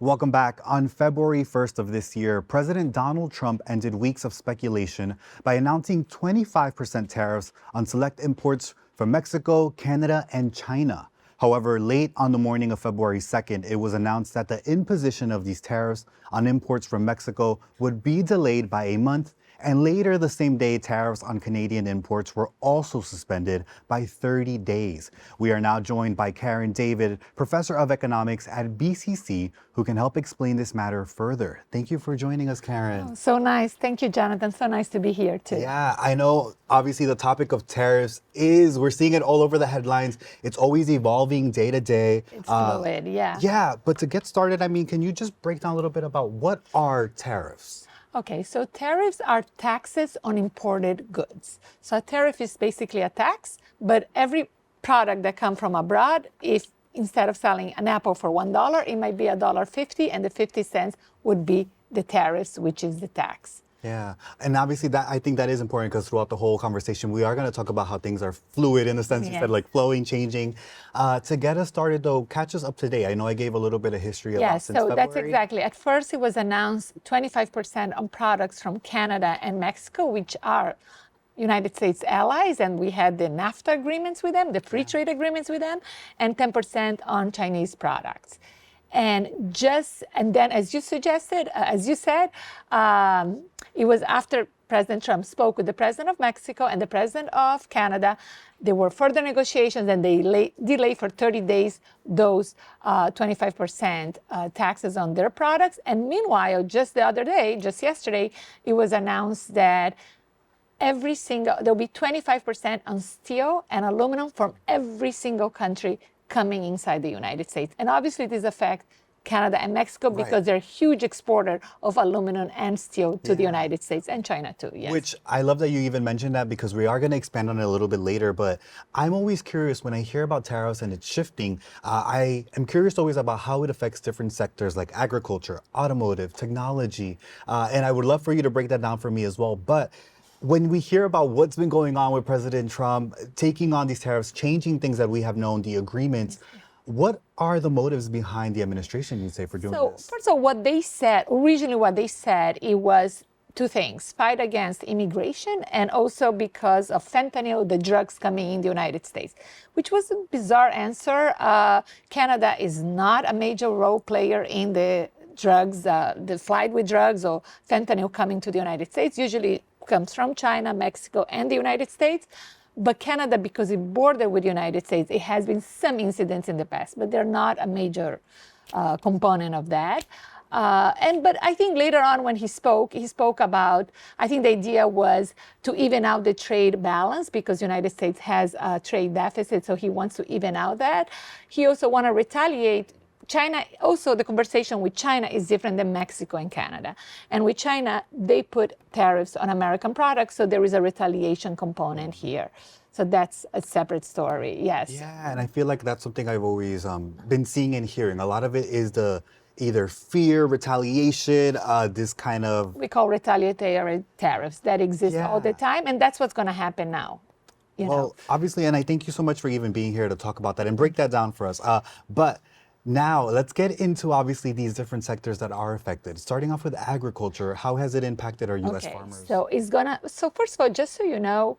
Welcome back. On February 1st of this year, President Donald Trump ended weeks of speculation by announcing 25% tariffs on select imports from Mexico, Canada, and China. However, late on the morning of February 2nd, it was announced that the imposition of these tariffs on imports from Mexico would be delayed by a month. And later the same day, tariffs on Canadian imports were also suspended by 30 days. We are now joined by Karen David, professor of economics at BCC, who can help explain this matter further. Thank you for joining us, Karen. Oh, so nice. Thank you, Jonathan. So nice to be here, too. Yeah, I know. Obviously, the topic of tariffs we're seeing it all over the headlines. It's always evolving day to day. It's fluid, yeah. Yeah, but to get started, can you just break down a little bit about what are tariffs? Okay, so tariffs are taxes on imported goods. So a tariff is basically a tax, but every product that comes from abroad, if instead of selling an apple for $1, it might be $1.50, and the 50 cents would be the tariffs, which is the tax. Yeah, and obviously I think that is important because throughout the whole conversation, we are going to talk about how things are fluid in the sense you said, like flowing, changing. To get us started though, catch us up to date. I know I gave a little bit of history about since February. That's exactly. At first it was announced 25% on products from Canada and Mexico, which are United States allies, and we had the NAFTA agreements with them, the free trade agreements with them, and 10% on Chinese products. And then, as you suggested, as you said, it was after President Trump spoke with the president of Mexico and the president of Canada. There were further negotiations, and they delayed for 30 days those 25% taxes on their products. And meanwhile, just yesterday, it was announced that there'll be 25% on steel and aluminum from every single country coming inside the United States. And obviously this affects Canada and Mexico because they're a huge exporter of aluminum and steel to the United States and China too. Yes. Which I love that you even mentioned that because we are going to expand on it a little bit later. But I'm always curious when I hear about tariffs and it's shifting. I am curious always about how it affects different sectors like agriculture, automotive, technology. And I would love for you to break that down for me as well. But when we hear about what's been going on with President Trump taking on these tariffs, changing things that we have known, the agreements, what are the motives behind the administration, you'd say, for doing this? First of all, originally what they said, it was two things: fight against immigration and also because of fentanyl, the drugs coming in the United States, which was a bizarre answer. Canada is not a major role player in the drugs, the fight with drugs or fentanyl coming to the United States. Usually comes from China, Mexico, and the United States. But Canada, because it bordered with the United States, it has been some incidents in the past, but they're not a major component of that. But I think later on when he spoke about, I think the idea was to even out the trade balance because the United States has a trade deficit, so he wants to even out that. He also want to retaliate. China, also the conversation with China is different than Mexico and Canada. And with China, they put tariffs on American products, so there is a retaliation component here. So that's a separate story, yes. Yeah, and I feel like that's something I've always been seeing and hearing. A lot of it is the either fear, retaliation, this kind of... We call retaliatory tariffs that exist all the time, and that's what's going to happen now. Well, obviously, and I thank you so much for even being here to talk about that and break that down for us. But now, let's get into, obviously, these different sectors that are affected. Starting off with agriculture, how has it impacted our U.S. farmers? So first of all, just so you know,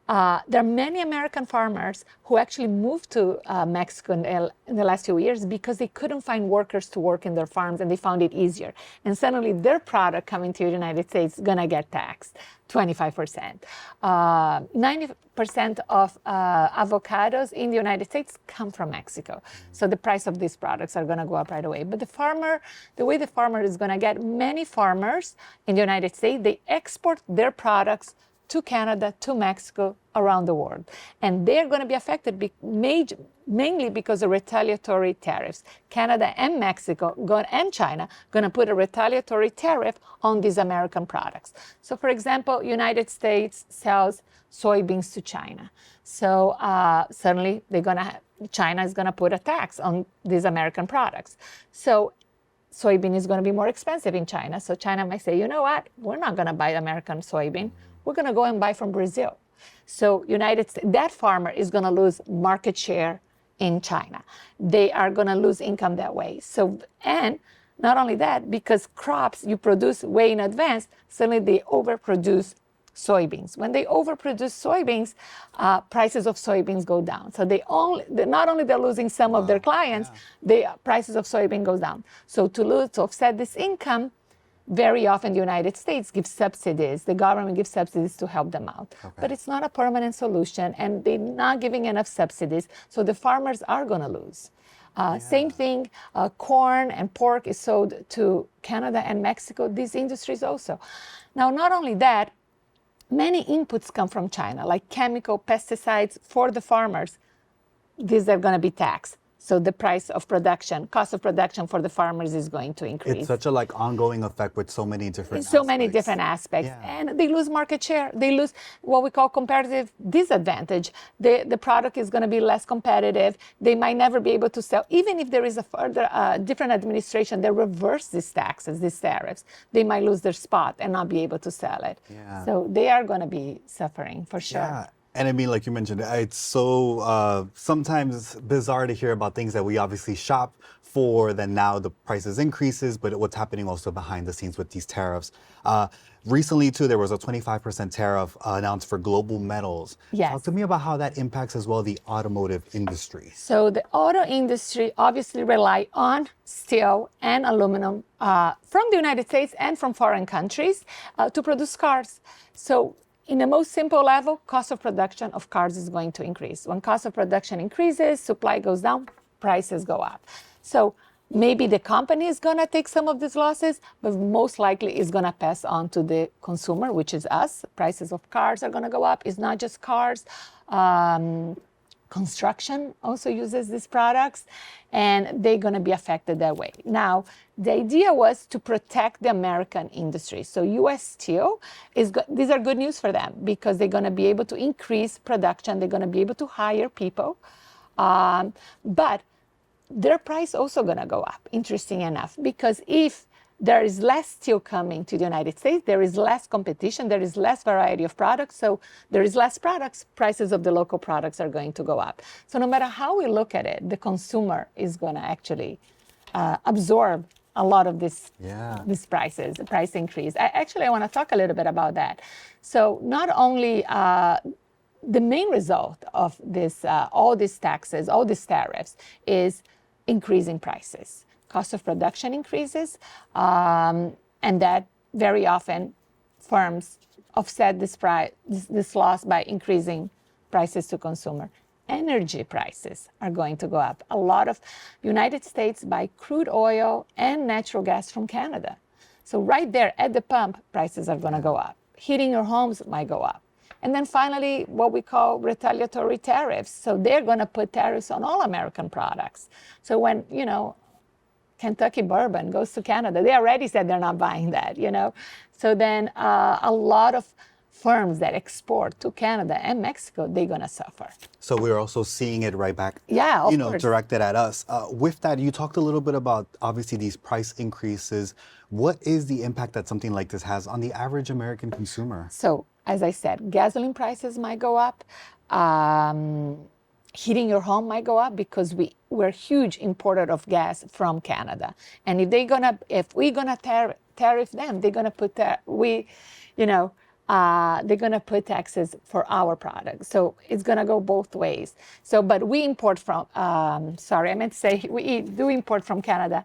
there are many American farmers who actually moved to Mexico in the last few years because they couldn't find workers to work in their farms and they found it easier. And suddenly their product coming to the United States is gonna get taxed 25%. 90% of avocados in the United States come from Mexico. So the price of these products are gonna go up right away. But the way the farmer is gonna get, many farmers in the United States, they export their products to Canada, to Mexico, around the world. And they're going to be affected mainly because of retaliatory tariffs. Canada and Mexico and China going to put a retaliatory tariff on these American products. So for example, United States sells soybeans to China. So suddenly China is going to put a tax on these American products. So soybean is going to be more expensive in China. So China might say, you know what, we're not going to buy American soybean. We're going to go and buy from Brazil. So that farmer is going to lose market share in China. They are going to lose income that way. And Not only that, because crops you produce way in advance, suddenly they overproduce soybeans. When they overproduce soybeans, prices of soybeans go down. So not only they're losing some of their clients, the prices of soybean goes down. So to offset this income, very often the United States gives subsidies. The government gives subsidies to help them out. But it's not a permanent solution, and they're not giving enough subsidies, so the farmers are going to lose. Same thing, corn and pork is sold to Canada and Mexico, these industries also. Now, not only that, many inputs come from China, like chemical pesticides for the farmers. These are going to be taxed. So the price of production, cost of production for the farmers is going to increase. It's such a ongoing effect with so many different aspects. Many different aspects. Yeah. And they lose market share. They lose what we call comparative disadvantage. The product is going to be less competitive. They might never be able to sell. Even if there is a further different administration that reverse these taxes, these tariffs, they might lose their spot and not be able to sell it. Yeah. So they are going to be suffering for sure. Yeah. And I mean, like you mentioned, it's so sometimes bizarre to hear about things that we obviously shop for, then now the prices increases, but what's happening also behind the scenes with these tariffs. Recently, too, there was a 25% tariff announced for global metals. Yes. Talk to me about how that impacts as well the automotive industry. So the auto industry obviously rely on steel and aluminum from the United States and from foreign countries to produce cars. So in the most simple level, cost of production of cars is going to increase. When cost of production increases, supply goes down, prices go up. So maybe the company is going to take some of these losses, but most likely is going to pass on to the consumer, which is us. Prices of cars are going to go up. It's not just cars. Construction also uses these products, and they're going to be affected that way. Now, the idea was to protect the American industry. So U.S. Steel, these are good news for them because they're going to be able to increase production. They're going to be able to hire people. But their price also going to go up, interesting enough, because if there is less steel coming to the United States, there is less competition, there is less variety of products, so there is less products, prices of the local products are going to go up. So no matter how we look at it, the consumer is going to actually absorb a lot of these price increase. I want to talk a little bit about that. So not only the main result of this, all these taxes, all these tariffs is increasing prices. Cost of production increases, and that very often firms offset this loss by increasing prices to consumer. Energy prices are going to go up. A lot of United States buy crude oil and natural gas from Canada. So right there at the pump, prices are going to go up. Heating your homes might go up. And then finally, what we call retaliatory tariffs. So they're going to put tariffs on all American products. So when, Kentucky bourbon goes to Canada, they already said they're not buying that, So then a lot of firms that export to Canada and Mexico, they're going to suffer. So we're also seeing it right back, of course. directed at us. With that, you talked a little bit about, obviously, these price increases. What is the impact that something like this has on the average American consumer? So, as I said, gasoline prices might go up. Heating your home might go up because we're a huge importer of gas from Canada. And if we're gonna tariff them, they're gonna put they're gonna put taxes for our products. So it's gonna go both ways. So, but we import from, we do import from Canada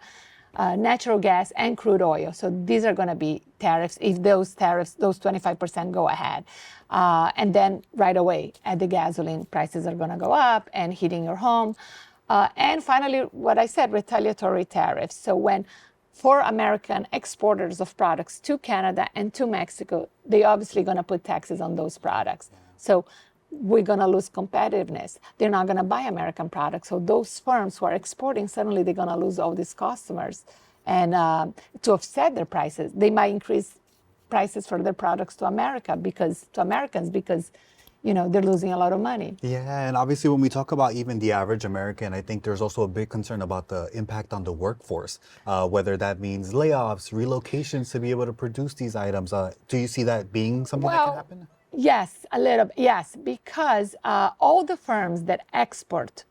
natural gas and crude oil. So these are gonna be tariffs if those 25% go ahead. And then right away at the gasoline, prices are gonna go up and heating your home. And finally, what I said, retaliatory tariffs. So for American exporters of products to Canada and to Mexico, they obviously gonna put taxes on those products. So we're gonna lose competitiveness. They're not gonna buy American products. So those firms who are exporting, suddenly they're gonna lose all these customers. And to offset their prices, they might increase prices for their products to Americans because they're losing a lot of money. Yeah, and obviously when we talk about even the average American, I think there's also a big concern about the impact on the workforce, whether that means layoffs, relocations to be able to produce these items. Do you see that being something that can happen? Yes, a little bit, yes, because all the firms that export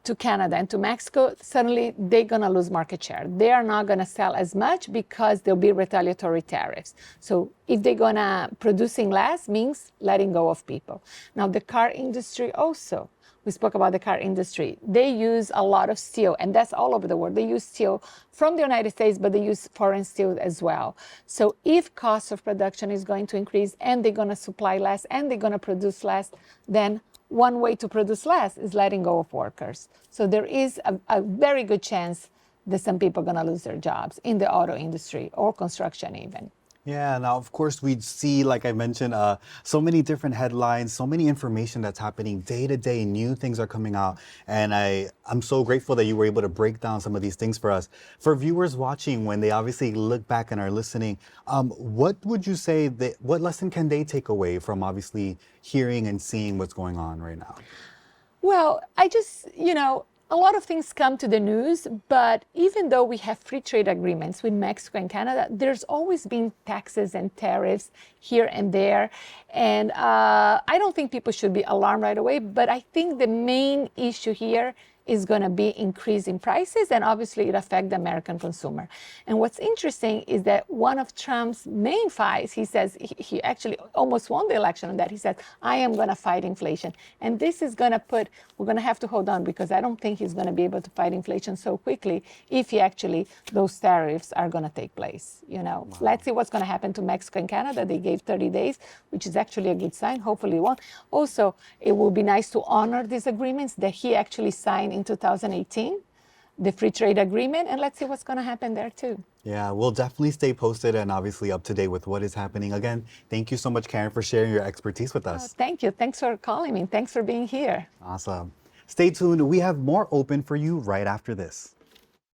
to Canada and to Mexico, suddenly they're going to lose market share. They are not going to sell as much because there'll be retaliatory tariffs. So if they're going to producing less means letting go of people. Now the car industry also, we spoke about the car industry. They use a lot of steel, and that's all over the world. They use steel from the United States, but they use foreign steel as well. So if cost of production is going to increase and they're going to supply less and they're going to produce less, then one way to produce less is letting go of workers. So there is a very good chance that some people are going to lose their jobs in the auto industry or construction even. Yeah, now of course we see, like I mentioned, so many different headlines, so many information that's happening day to day. New things are coming out, and I'm so grateful that you were able to break down some of these things for us. For viewers watching, when they obviously look back and are listening, what would you say what lesson can they take away from obviously hearing and seeing what's going on right now? Well, I just, a lot of things come to the news, but even though we have free trade agreements with Mexico and Canada, there's always been taxes and tariffs here and there. And I don't think people should be alarmed right away, but I think the main issue here is going to be increase in prices, and obviously it affects the American consumer. And what's interesting is that one of Trump's main fights, he says, he actually almost won the election on that. He said, I am going to fight inflation. And this is going to we're going to have to hold on, because I don't think he's going to be able to fight inflation so quickly if those tariffs are going to take place. Wow. Let's see what's going to happen to Mexico and Canada. They gave 30 days, which is actually a good sign. Hopefully it won't. Also, it will be nice to honor these agreements that he actually signed in 2018, the free trade agreement, and let's see what's going to happen there too. Yeah, we'll definitely stay posted and obviously up to date with what is happening. Again, thank you so much, Karen, for sharing your expertise with us. Thank you. Thanks for calling me. Thanks for being here. Awesome. Stay tuned. We have more open for you right after this.